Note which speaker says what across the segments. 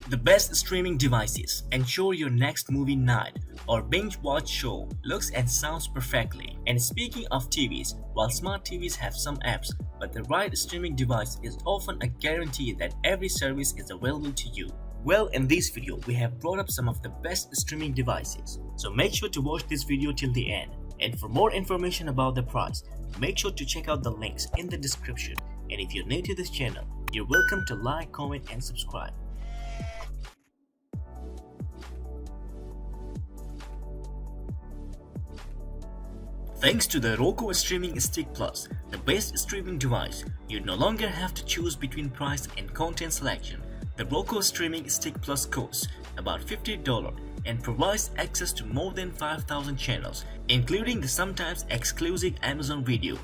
Speaker 1: The best streaming devices ensure your next movie night or binge watch show looks and sounds perfectly. And speaking of TVs, while smart TVs have some apps, but the right streaming device is often a guarantee that every service is available to you. Well, in this video, we have brought up some of the best streaming devices. So make sure to watch this video till the end. And for more information about the price, make sure to check out the links in the description. And if you're new to this channel, you're welcome to like, comment and subscribe. Thanks to the Roku Streaming Stick Plus, the best streaming device, you no longer have to choose between price and content selection. The Roku Streaming Stick Plus costs about $50 and provides access to more than 5,000 channels, including the sometimes exclusive Amazon Video.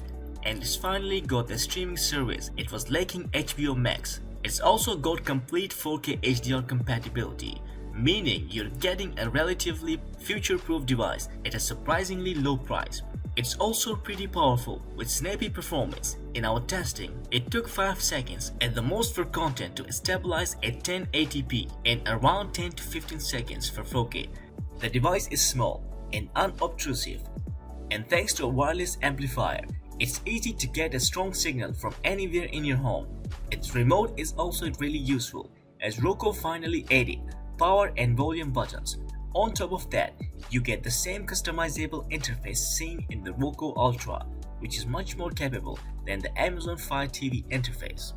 Speaker 1: And it's finally got the streaming service it was lacking, HBO Max. It's also got complete 4K HDR compatibility, meaning you're getting a relatively future-proof device at a surprisingly low price. It's also pretty powerful with snappy performance. In our testing, it took 5 seconds at the most for content to stabilize at 1080p and around 10 to 15 seconds for 4K. The device is small and unobtrusive, and thanks to a wireless amplifier, it's easy to get a strong signal from anywhere in your home. Its remote is also really useful, as Roku finally added power and volume buttons. On top of that, you get the same customizable interface seen in the Roku Ultra, which is much more capable than the Amazon Fire TV interface.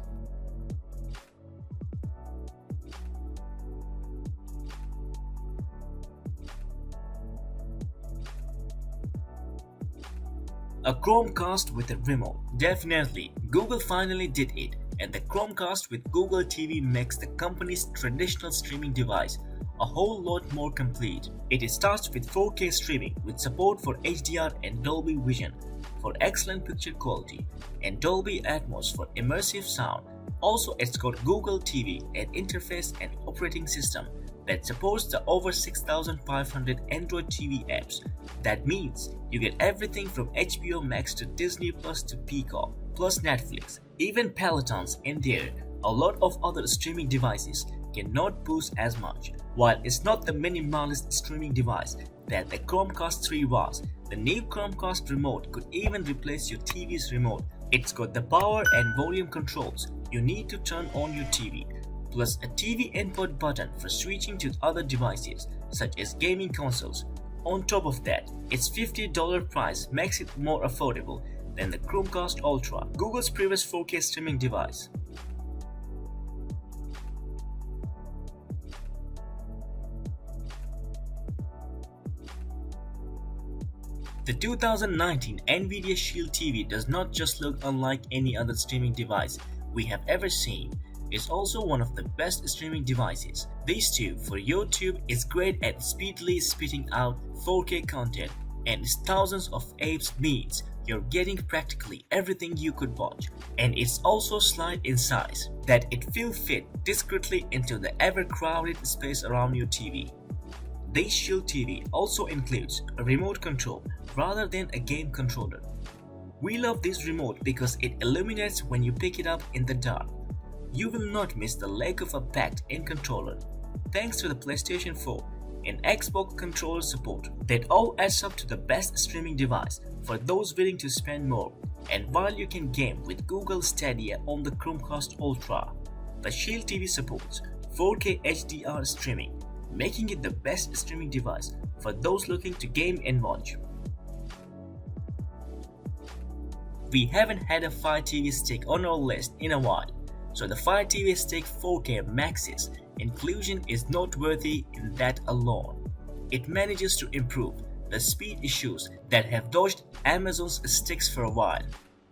Speaker 1: A Chromecast with a remote. Definitely, Google finally did it, and the Chromecast with Google TV makes the company's traditional streaming device a whole lot more complete. It starts with 4K streaming with support for HDR and Dolby Vision for excellent picture quality and Dolby Atmos for immersive sound. Also, it's got Google TV, an interface and operating system that supports the over 6,500 Android TV apps. That means you get everything from HBO Max to Disney Plus to Peacock, plus Netflix, even Pelotons in there. A lot of other streaming devices cannot boost as much. While it's not the minimalist streaming device that the Chromecast 3 was, the new Chromecast remote could even replace your TV's remote. It's got the power and volume controls you need to turn on your TV, plus a TV input button for switching to other devices such as gaming consoles. On top of that, its $50 price makes it more affordable than the Chromecast Ultra, Google's previous 4K streaming device. The 2019 Nvidia Shield TV does not just look unlike any other streaming device we have ever seen. It's also one of the best streaming devices. This too, for YouTube, is great at speedily spitting out 4K content, and its thousands of apps means you're getting practically everything you could watch. And it's also slight in size, that it will fit discreetly into the ever-crowded space around your TV. This Shield TV also includes a remote control rather than a game controller. We love this remote because it illuminates when you pick it up in the dark. You will not miss the lack of a packed-in controller. Thanks to the PlayStation 4 and Xbox controller support, that all adds up to the best streaming device for those willing to spend more. And while you can game with Google Stadia on the Chromecast Ultra, the Shield TV supports 4K HDR streaming, making it the best streaming device for those looking to game and watch. We haven't had a Fire TV Stick on our list in a while, so the Fire TV Stick 4K Max's inclusion is noteworthy in that alone. It manages to improve the speed issues that have dogged Amazon's sticks for a while,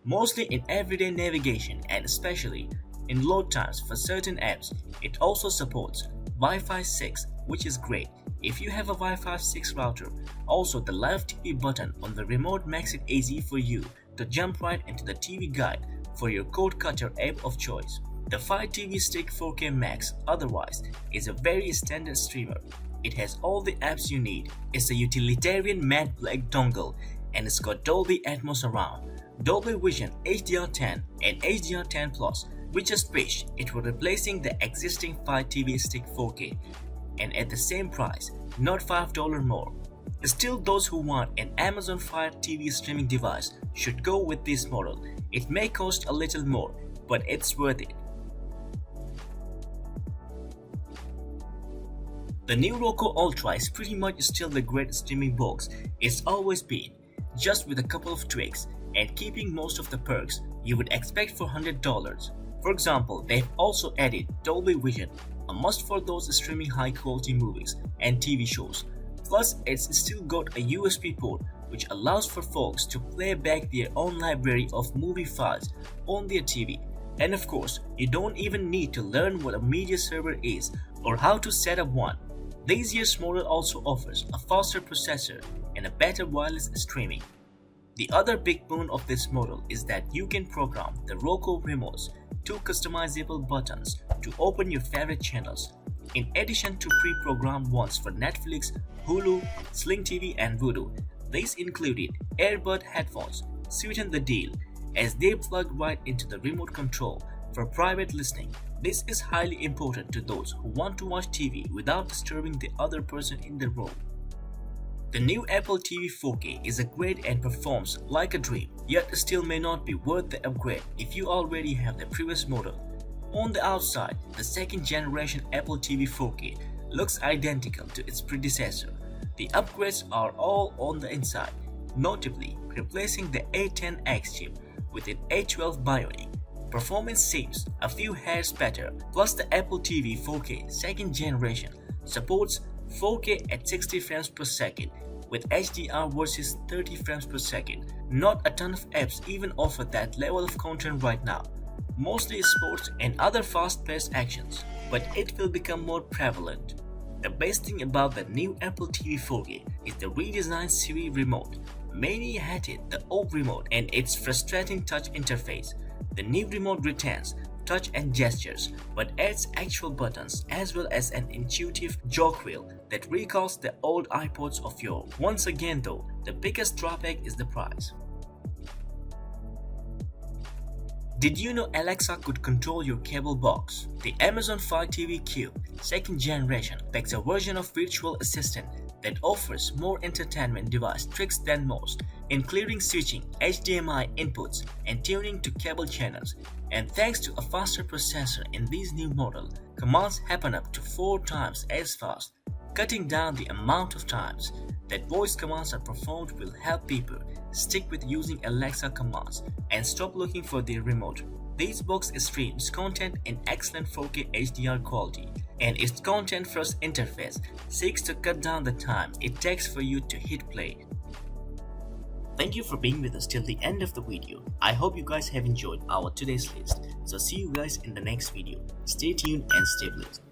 Speaker 1: mostly in everyday navigation and especially in load times for certain apps. It also supports Wi-Fi 6, which is great if you have a Wi-Fi 6 router. Also, the Live TV button on the remote makes it easy for you to jump right into the TV guide for your cord cutter app of choice. The Fire TV Stick 4K Max otherwise is a very standard streamer. It has all the apps you need. It's a utilitarian matte black dongle and it's got Dolby Atmos around, Dolby Vision HDR10 and HDR10 Plus, We just wish it were replacing the existing Fire TV Stick 4K and at the same price, not $5 more. Still, those who want an Amazon Fire TV streaming device should go with this model. It may cost a little more, but it's worth it. The new Roku Ultra is pretty much still the great streaming box it's always been, just with a couple of tweaks and keeping most of the perks you would expect for $100. For example, they've also added Dolby Vision, a must for those streaming high-quality movies and TV shows. Plus, it's still got a USB port which allows for folks to play back their own library of movie files on their TV. And of course, you don't even need to learn what a media server is or how to set up one. This year's model also offers a faster processor and a better wireless streaming. The other big boon of this model is that you can program the Roku remotes to customizable buttons to open your favorite channels, in addition to pre-programmed ones for Netflix, Hulu, Sling TV and Vudu. These included earbud headphones, sweeten the deal, as they plug right into the remote control for private listening. This is highly important to those who want to watch TV without disturbing the other person in the room. The new Apple TV 4K is a great and performs like a dream, yet still may not be worth the upgrade if you already have the previous model. On the outside, the second generation Apple TV 4K looks identical to its predecessor. The upgrades are all on the inside, notably replacing the A10X chip with an A12 Bionic. Performance seems a few hairs better, plus the Apple TV 4K second generation supports 4K at 60 frames per second with HDR versus 30 frames per second. Not a ton of apps even offer that level of content right now, mostly sports and other fast-paced actions, but it will become more prevalent. The best thing about the new Apple TV 4K is the redesigned Siri remote. Many hated the old remote and its frustrating touch interface. The new remote retains touch and gestures, but adds actual buttons as well as an intuitive jog wheel that recalls the old iPods of yore. Once again though, the biggest drawback is the price. Did you know Alexa could control your cable box? The Amazon Fire TV Cube second generation packs a version of virtual assistant that offers more entertainment device tricks than most, including switching HDMI inputs and tuning to cable channels. And thanks to a faster processor in this new model, commands happen up to 4 times as fast, cutting down the amount of times that voice commands are performed will help people stick with using Alexa commands and stop looking for their remote. This box streams content in excellent 4K HDR quality, and its content-first interface seeks to cut down the time it takes for you to hit play. Thank you for being with us till the end of the video. I hope you guys have enjoyed our today's list. So see you guys in the next video. Stay tuned and stay blessed.